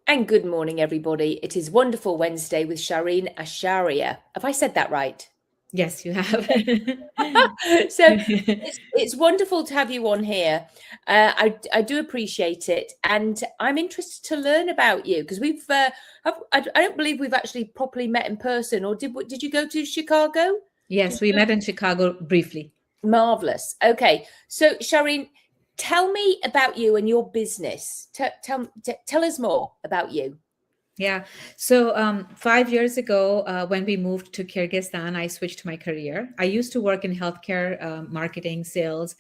And good morning, everybody. It is Wonderful Wednesday with Shireen Asharia. Have I said that right? Yes, you have. So it's wonderful to have you on here. I do appreciate it, and I'm interested to learn about you because I don't believe we've actually properly met in person, or did you go to Chicago? Yes, we met in Chicago briefly. Marvelous. Okay, so Shireen, tell me about you and your business. Tell us more about you. Yeah. So 5 years ago, when we moved to Kyrgyzstan, I switched my career. I used to work in healthcare, marketing, sales,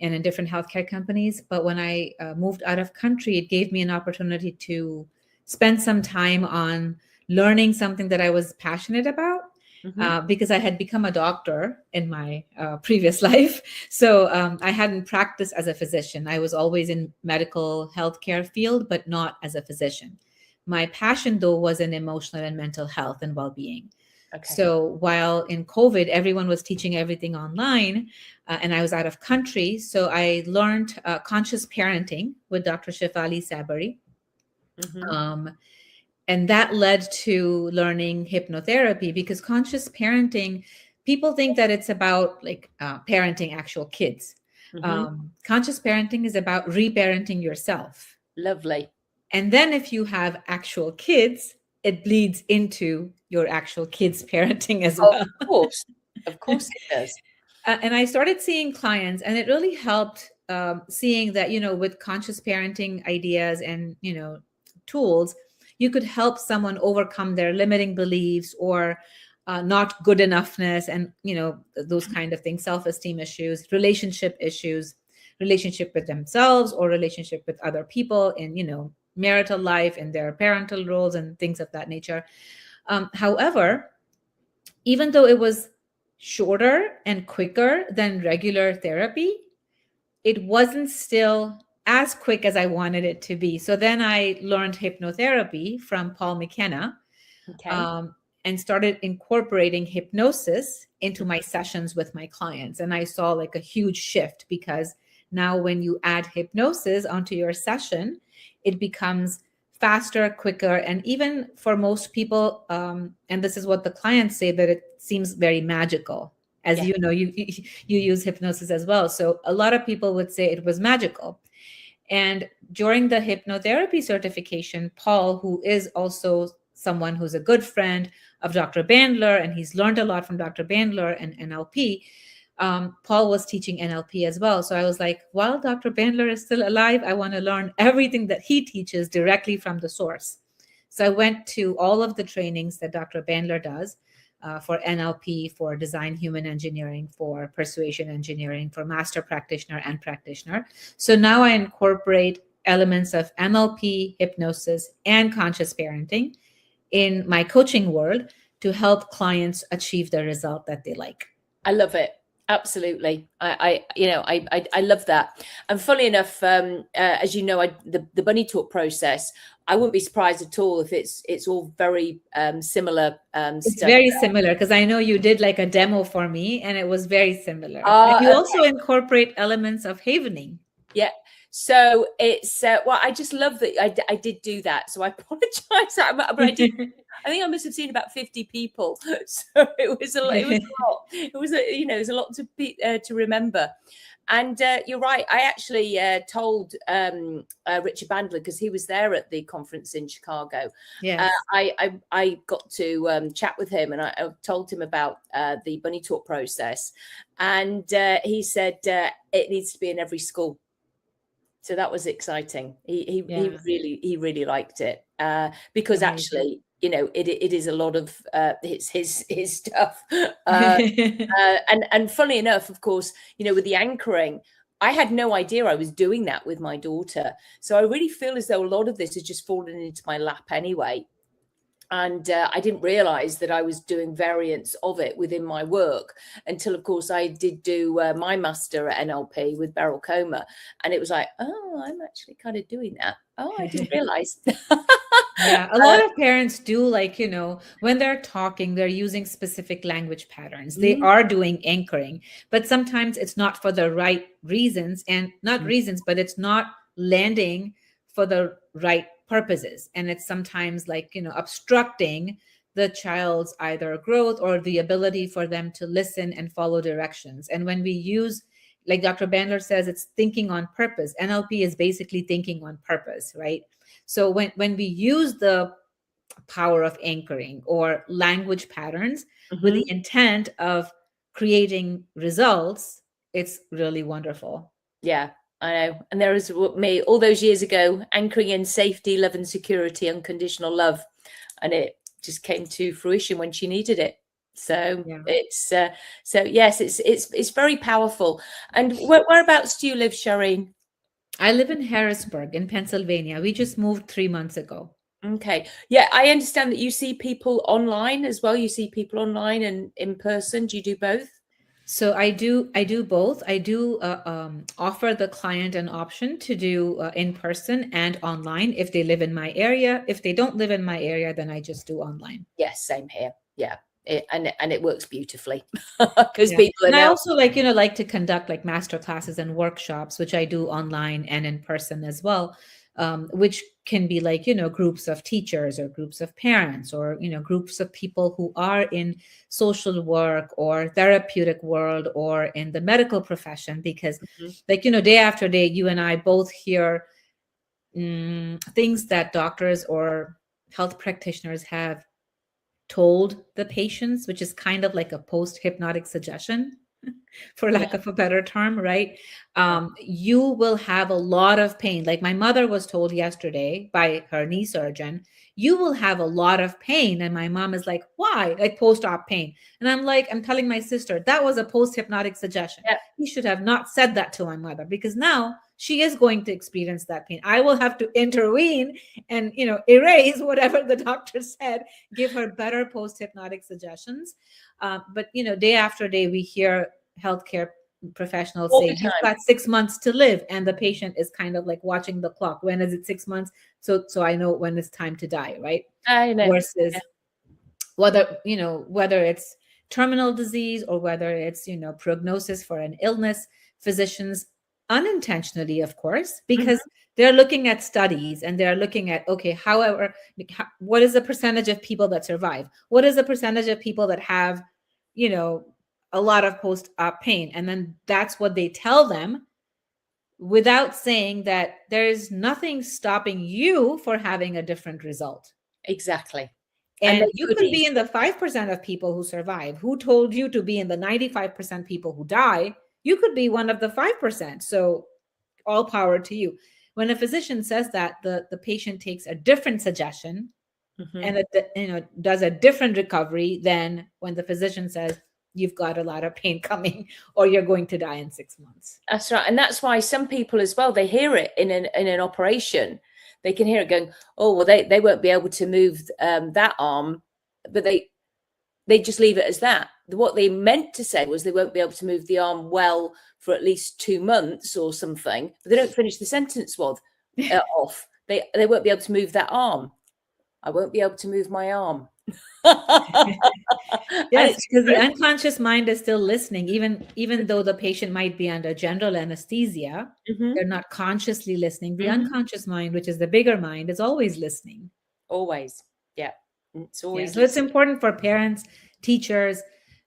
and in different healthcare companies. But when I moved out of country, it gave me an opportunity to spend some time on learning something that I was passionate about. Because I had become a doctor in my previous life. So I hadn't practiced as a physician. I was always in medical healthcare field, but not as a physician. My passion, though, was in emotional and mental health and well-being. Okay. So while in COVID, everyone was teaching everything online, and I was out of country, so I learned conscious parenting with Dr. Shefali Tsabary. And that led to learning hypnotherapy, because conscious parenting, people think that it's about like parenting actual kids. Conscious parenting is about reparenting yourself. Lovely. And then if you have actual kids, it bleeds into your actual kids' parenting as well. Of course it does. And I started seeing clients, and it really helped seeing that, with conscious parenting ideas and, tools, you could help someone overcome their limiting beliefs or not good enoughness and, those kind of things, self-esteem issues, relationship with themselves or relationship with other people in, marital life and their parental roles and things of that nature. However, even though it was shorter and quicker than regular therapy, it wasn't still as quick as I wanted it to be. So then I learned hypnotherapy from Paul McKenna, and started incorporating hypnosis into my sessions with my clients. And I saw like a huge shift, because now when you add hypnosis onto your session, it becomes faster, quicker. And even for most people, and this is what the clients say, that it seems very magical. As you know, you use hypnosis as well. So a lot of people would say it was magical. And during the hypnotherapy certification, Paul, who is also someone who's a good friend of Dr. Bandler, and he's learned a lot from Dr. Bandler and NLP, Paul was teaching NLP as well. So I was like, while Dr. Bandler is still alive, I want to learn everything that he teaches directly from the source. So I went to all of the trainings that Dr. Bandler does for NLP, for design human engineering, for persuasion engineering, for master practitioner and practitioner. So now I incorporate elements of NLP, hypnosis, and conscious parenting in my coaching world to help clients achieve the result that they like. I love it. Absolutely. I love that. And funny enough, as you know, the bunny talk process, I wouldn't be surprised at all if it's all very similar. It's stuff. very similar, because I know you did like a demo for me, and it was very similar. And you also incorporate elements of havening. Yeah. So it's I just love that I did do that. So I apologize, but I did. I think I must have seen about 50 people, so it was a lot. It was a lot to remember. And you're right. I actually told Richard Bandler, because he was there at the conference in Chicago. Yes. I got to chat with him, and I told him about the bunny talk process, and he said it needs to be in every school. So that was exciting. He really liked it because actually, it is a lot of it's his stuff. And funnily enough, of course, with the anchoring, I had no idea I was doing that with my daughter. So I really feel as though a lot of this has just fallen into my lap anyway. And I didn't realize that I was doing variants of it within my work until, of course, I did do my master at NLP with Beryl Comer. And it was like, oh, I'm actually kind of doing that. Oh, I didn't realize. Yeah, a lot of parents do, like, when they're talking, they're using specific language patterns. They are doing anchoring, but sometimes it's not for the right reasons, and not reasons, but it's not landing for the right purposes. And it's sometimes like, obstructing the child's either growth or the ability for them to listen and follow directions. And when we use, like Dr. Bandler says, it's thinking on purpose. NLP is basically thinking on purpose, right? So when we use the power of anchoring or language patterns with the intent of creating results, it's really wonderful. Yeah, I know. And there was me all those years ago, anchoring in safety, love and security, unconditional love. And it just came to fruition when she needed it. So it's so yes, it's very powerful. And whereabouts do you live, Shireen? I live in Harrisburg in Pennsylvania. We just moved 3 months ago. Okay. Yeah, I understand that you see people online as well. You see people online and in person. Do you do both? So I do both. I do offer the client an option to do in person and online if they live in my area. If they don't live in my area, then I just do online. Yes, same here. Yeah. And it works beautifully because people are and now. I also like to conduct like master classes and workshops, which I do online and in person as well, which can be like, groups of teachers or groups of parents or, groups of people who are in social work or therapeutic world or in the medical profession, because like, day after day, you and I both hear things that doctors or health practitioners have told the patients, which is kind of like a post-hypnotic suggestion, for lack of a better term, right? You will have a lot of pain. Like my mother was told yesterday by her knee surgeon, you will have a lot of pain. And my mom is like, why? Like post-op pain. And I'm telling my sister, that was a post-hypnotic suggestion. Yeah. He should have not said that to my mother, because now she is going to experience that pain. I will have to intervene and, erase whatever the doctor said, give her better post-hypnotic suggestions. But, day after day, we hear healthcare professionals say, you've got 6 months to live. And the patient is kind of like watching the clock. When is it 6 months? So I know when it's time to die, right? I know. Versus whether it's terminal disease or whether it's, prognosis for an illness, physicians unintentionally, of course, because they're looking at studies and they're looking at, okay, however, what is the percentage of people that survive? What is the percentage of people that have, a lot of post-op pain? And then that's what they tell them, without saying that there's nothing stopping you for having a different result. Exactly. And you could be in the 5% of people who survive. Who told you to be in the 95% people who die? You could be one of the 5%. So all power to you. When a physician says that, the patient takes a different suggestion and it, does a different recovery than when the physician says, you've got a lot of pain coming or you're going to die in 6 months. That's right. And that's why some people as well, they hear it in an operation. They can hear it going, oh, well, they won't be able to move that arm, but they just leave it as that. What they meant to say was they won't be able to move the arm well for at least 2 months or something, but they don't finish the sentence off. They won't be able to move that arm. I won't be able to move my arm. Yes, because the unconscious mind is still listening, even though the patient might be under general anesthesia, they're not consciously listening. The unconscious mind, which is the bigger mind, is always listening. Always. Yeah. It's always. So it's important for parents, teachers,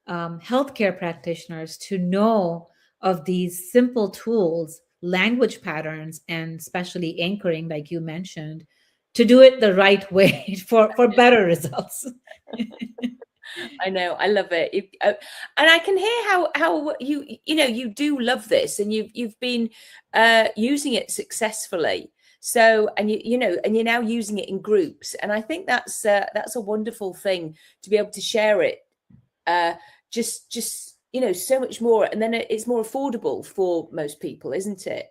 healthcare practitioners to know of these simple tools, language patterns, and especially anchoring, like you mentioned, to do it the right way for better results. I know, I love it, and I can hear how you do love this, and you've been using it successfully. So, and you're now using it in groups, and I think that's a wonderful thing to be able to share it. Just so much more, and then it's more affordable for most people, isn't it?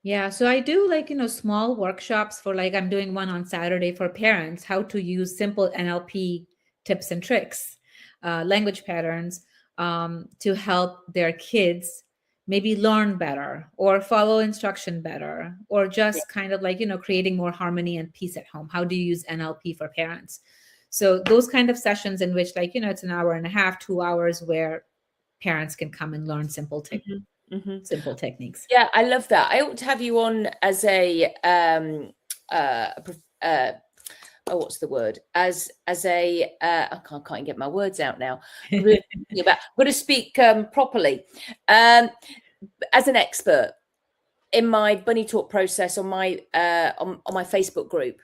Yeah, so I do small workshops for I'm doing one on Saturday for parents, how to use simple NLP tips and tricks, language patterns to help their kids maybe learn better or follow instruction better, or just kind of creating more harmony and peace at home. How do you use NLP for parents? So those kind of sessions in which it's an hour and a half, 2 hours, where parents can come and learn simple simple techniques. Yeah, I love that. I ought to have you on as a what's the word? As a I can't get my words out now. I'm going to speak properly. As an expert in my bunny talk process on my Facebook group,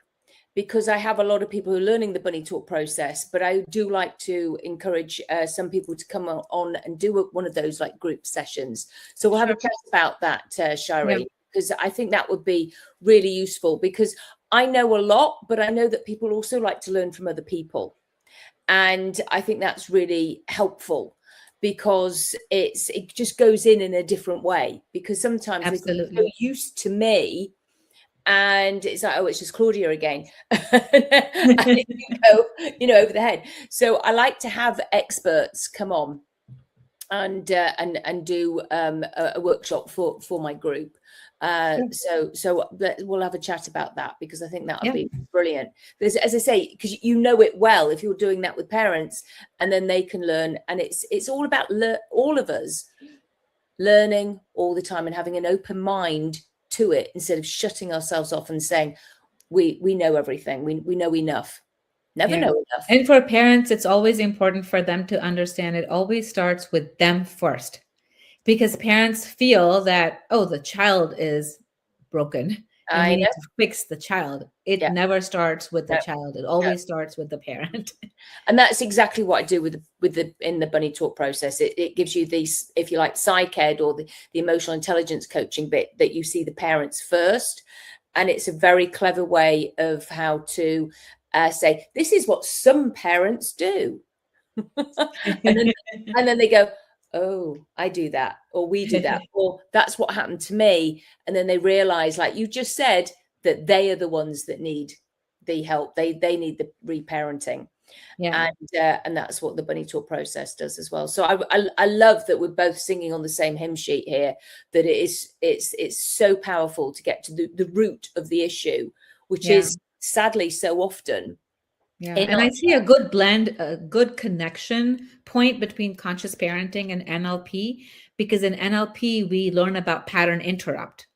because I have a lot of people who are learning the bunny talk process, but I do like to encourage some people to come on and do one of those like group sessions. So we'll have a chat about that, Shireen, because I think that would be really useful, because I know a lot, but I know that people also like to learn from other people. And I think that's really helpful, because it just goes in a different way, because sometimes they're so used to me and it's like, oh, it's just Claudia again. And you go over the head. So I like to have experts come on and do a workshop for my group. So we'll have a chat about that, because I think that would be brilliant. There's, as I say, because you know it well if you're doing that with parents, and then they can learn. And it's all about all of us learning all the time and having an open mind to it, instead of shutting ourselves off and saying we know everything, we know enough. Never know enough. And for parents, it's always important for them to understand it always starts with them first, because parents feel that, oh, the child is broken and we need to fix the child. It never starts with the child. It always starts with the parent. And that's exactly what I do in the bunny talk process. It gives you these, if you like, psych ed or the emotional intelligence coaching bit, that you see the parents first. And it's a very clever way of how to say, this is what some parents do. and then they go, oh, I do that, or we do that, or that's what happened to me. And then they realize, like you just said, that they are the ones that need the help. They need the reparenting. And that's what the bunny talk process does as well. So I love that we're both singing on the same hymn sheet here, that it's so powerful to get to the root of the issue, which is sadly so often. And I see a good blend, a good connection point between conscious parenting and NLP, because in NLP we learn about pattern interrupt.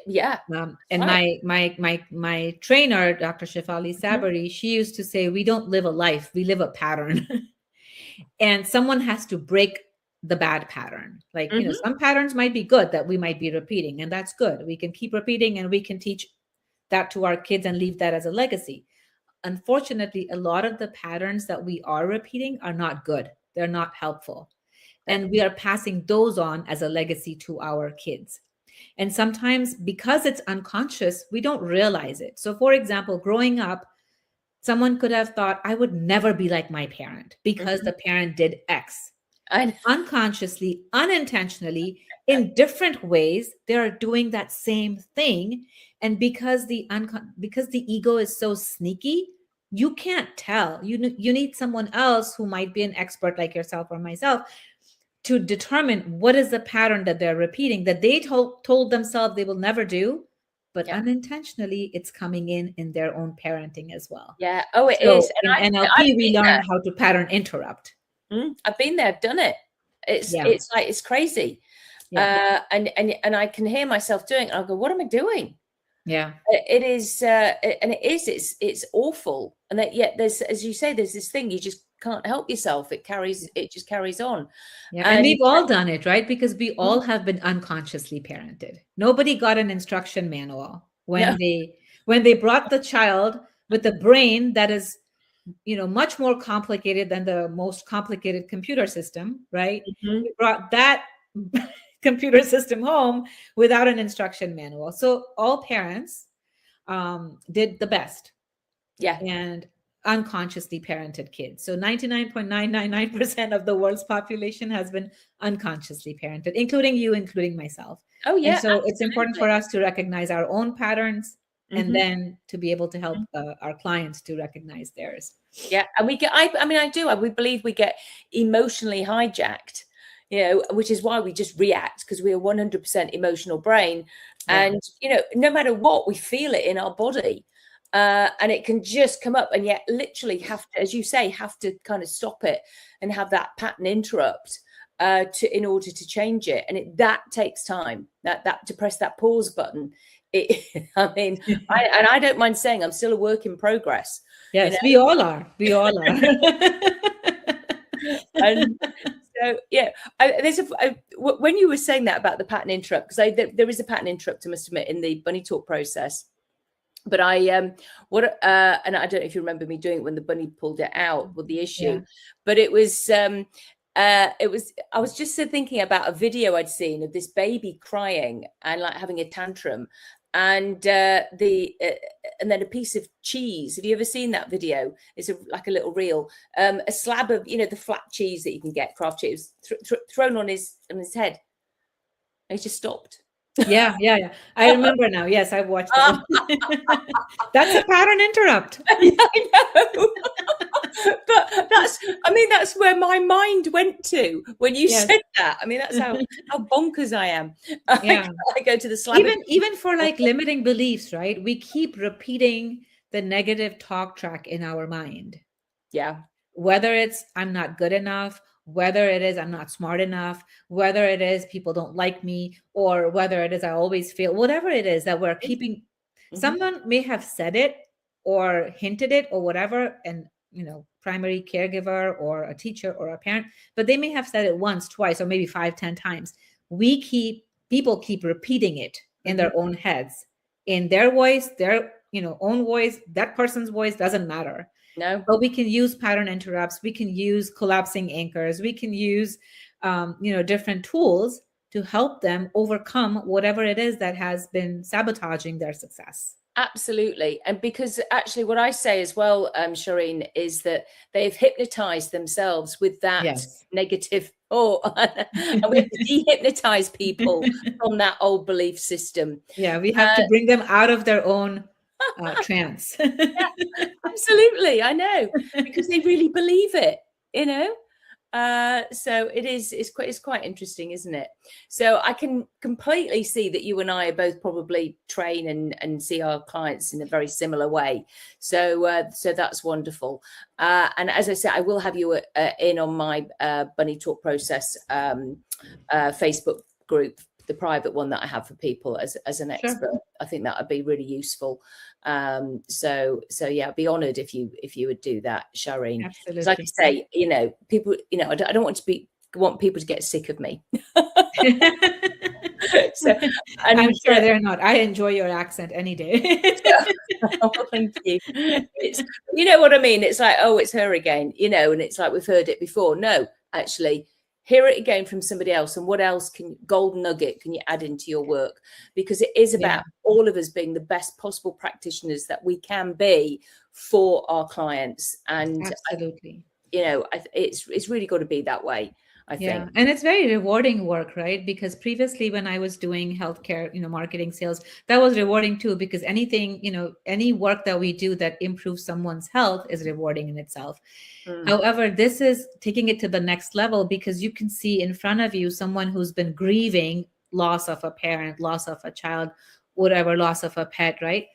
And my trainer, Dr. Shefali Tsabary, she used to say, we don't live a life, we live a pattern. And someone has to break the bad pattern. Like, you know, some patterns might be good that we might be repeating, and that's good. We can keep repeating and we can teach that to our kids and leave that as a legacy. Unfortunately, a lot of the patterns that we are repeating are not good. They're not helpful. And we are passing those on as a legacy to our kids. And sometimes, because it's unconscious, we don't realize it. So for example, growing up, someone could have thought, I would never be like my parent because the parent did X. Unconsciously, unintentionally, in different ways, they are doing that same thing. And because the ego is so sneaky, you can't tell. You need someone else who might be an expert like yourself or myself to determine what is the pattern that they're repeating, that they told themselves they will never do, but unintentionally it's coming in their own parenting as well. It is. And in NLP, we learn how to pattern interrupt. I've been there, done it. It's like, it's crazy. And I can hear myself doing it. I'll go, what am I doing? It is, and it's awful. And that yet there's, as you say, there's this thing, you just can't help yourself. It just carries on. And we've all done it, right? Because we all have been unconsciously parented. Nobody got an instruction manual when they brought the child with a brain that is, you know, much more complicated than the most complicated computer system, right? We brought that computer system home without an instruction manual. So all parents did the best. And unconsciously parented kids. So 99.999% of the world's population has been unconsciously parented, including you, including myself. And so absolutely. It's important for us to recognize our own patterns and then to be able to help our clients to recognize theirs. And we get, we believe we get emotionally hijacked, you know, which is why we just react, because we are 100% emotional brain. And, you know, no matter what, we feel it in our body. And it can just come up, and yet literally have to, as you say, have to kind of stop it and have that pattern interrupt in order to change it. And that takes time. That to press that pause button I mean, I don't mind saying I'm still a work in progress. Yes, you know? we all are. We all are. And so, yeah, when you were saying that about the pattern interrupt, because there is a pattern interrupt, I must admit, in the bunny talk process. But and I don't know if you remember me doing it when the bunny pulled it out with the issue, but it was I was just thinking about a video I'd seen of this baby crying and like having a tantrum, and and then a piece of cheese. Have you ever seen that video? It's like a little reel, a slab of, the flat cheese that you can get, craft cheese, thrown on his head, and he just stopped. Yeah. I remember now. Yes, I watched that. That's a pattern interrupt. I know. But that's where my mind went to when you said that. I mean, that's how bonkers I am. Yeah. I go to the slab. Even for like limiting beliefs, right? We keep repeating the negative talk track in our mind. Yeah. Whether it's I'm not good enough, whether it is I'm not smart enough, whether it is people don't like me, or whether it is I always fail, whatever it is that we're keeping. Someone may have said it or hinted it or whatever, and primary caregiver or a teacher or a parent, but they may have said it once, twice, or maybe 5, 10 times. People keep repeating it in their own heads, in their voice, their own voice. That person's voice doesn't matter. No. But we can use pattern interrupts. We can use collapsing anchors. We can use, different tools to help them overcome whatever it is that has been sabotaging their success. Absolutely. And because actually what I say as well, Shireen, is that they've hypnotized themselves with that negative thought. And we have to de-hypnotize people from that old belief system. Yeah, we have to bring them out of their own trance. Yeah, absolutely. I know, because they really believe it, so it's quite interesting, isn't it? So I can completely see that you and I are both probably train and see our clients in a very similar way. So that's wonderful. And as I said, I will have you in on my Bunny Talk Process Facebook group, the private one that I have for people as an expert. I think that would be really useful. So yeah, I'd be honored if you would do that, Shireen. Absolutely. Like I say, people, I don't want people to get sick of me. So, I'm sure they're not. I enjoy your accent any day. Oh, thank you. You know what I mean? It's like, oh, it's her again, and it's like we've heard it before. No, actually, hear it again from somebody else. And what else golden nugget can you add into your work? Because it is about all of us being the best possible practitioners that we can be for our clients. And absolutely, it's really got to be that way, I think. And it's very rewarding work, right? Because previously when I was doing healthcare, marketing, sales, that was rewarding too, because anything, any work that we do that improves someone's health is rewarding in itself. However, this is taking it to the next level, because you can see in front of you someone who's been grieving loss of a parent, loss of a child, whatever, loss of a pet, right?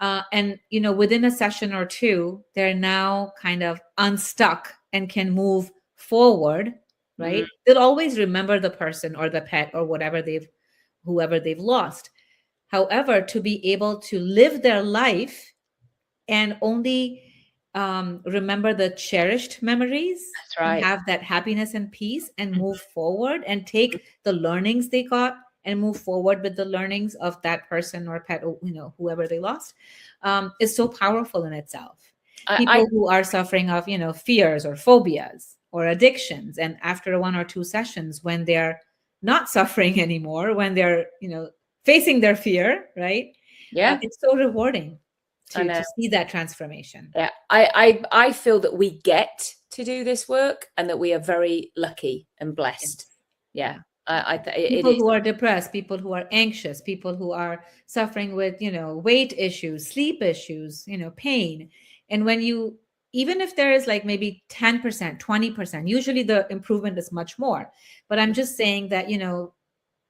And, within a session or two, they're now kind of unstuck and can move forward, right? They'll always remember the person or the pet or whoever they've lost. However, to be able to live their life and only remember the cherished memories, that's right, and have that happiness and peace, and move forward and take the learnings they got and move forward with the learnings of that person or pet, or, whoever they lost, is so powerful in itself. People who are suffering of, fears or phobias or addictions, and after 1 or 2 sessions, when they're not suffering anymore, when they're, facing their fear, right? Yeah. It's so rewarding to see that transformation. Yeah, I feel that we get to do this work and that we are very lucky and blessed. Yeah. People who are depressed, people who are anxious, people who are suffering with, weight issues, sleep issues, pain. And when even if there is like maybe 10%, 20%, usually the improvement is much more. But I'm just saying that,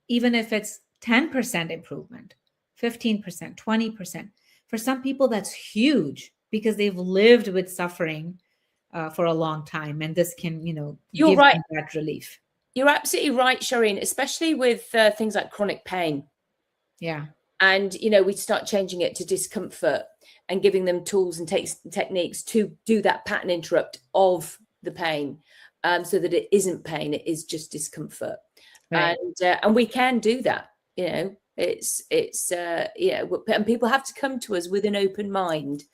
even if it's 10% improvement, 15%, 20%, for some people that's huge, because they've lived with suffering for a long time. And this can, You're give right. them that relief. You're absolutely right, Shireen, especially with things like chronic pain. Yeah. And, you know, we start changing it to discomfort and giving them tools and techniques to do that pattern interrupt of the pain, so that it isn't pain, it is just discomfort. Right. And we can do that, you know. It's yeah, and people have to come to us with an open mind,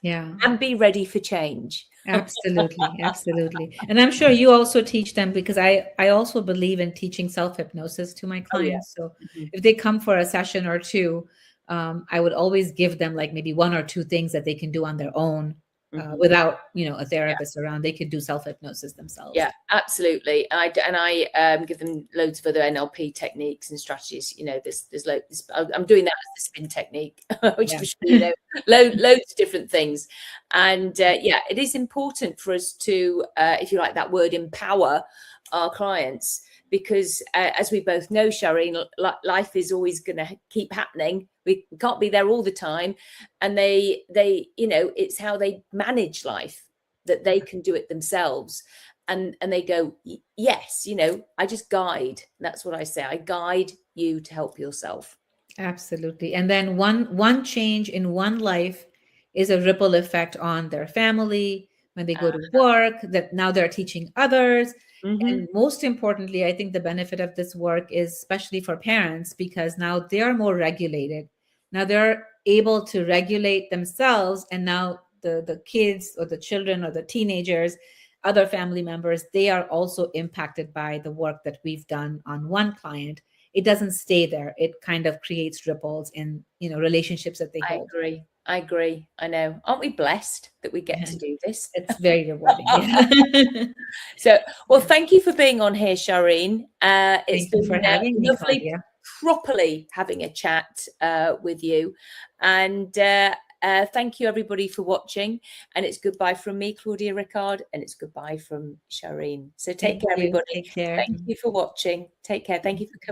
Yeah. and be ready for change. Absolutely, absolutely. And I'm sure you also teach them, because I also believe in teaching self-hypnosis to my Oh yeah. clients. So if they come for a session or two, I would always give them like maybe one or two things that they can do on their own, without, you know, a therapist around. They could do self-hypnosis themselves. Yeah, absolutely. And I give them loads of other NLP techniques and strategies. You know, there's loads. I'm doing that as the spin technique, which Yeah. I'm sure you know, loads of different things. And yeah, it is important for us to, if you like that word, empower our clients, because as we both know, Shireen, life is always going to keep happening. We can't be there all the time, and they you know, it's how they manage life that they can do it themselves. And they go, yes, you know, I just guide. That's what I say. I guide you to help yourself. Absolutely. And then one change in one life is a ripple effect on their family when they go to work, that now they're teaching others. And most importantly, I think the benefit of this work is especially for parents, because now they are more regulated. Now they're able to regulate themselves, and now the kids or the children or the teenagers, other family members, they are also impacted by the work that we've done on one client. It doesn't stay there. It kind of creates ripples in, you know, relationships that they hold. I agree. I know. Aren't we blessed that we get to do this? It's very rewarding. Yeah. So, well, thank you for being on here, Shireen. It's Thank you for been having me, lovely, Claudia. properly having a chat with you. And thank you, everybody, for watching. And it's goodbye from me, Claudia Rickard, and it's goodbye from Shireen. So take care, everybody. Take care. Thank you for watching. Take care. Thank you for coming.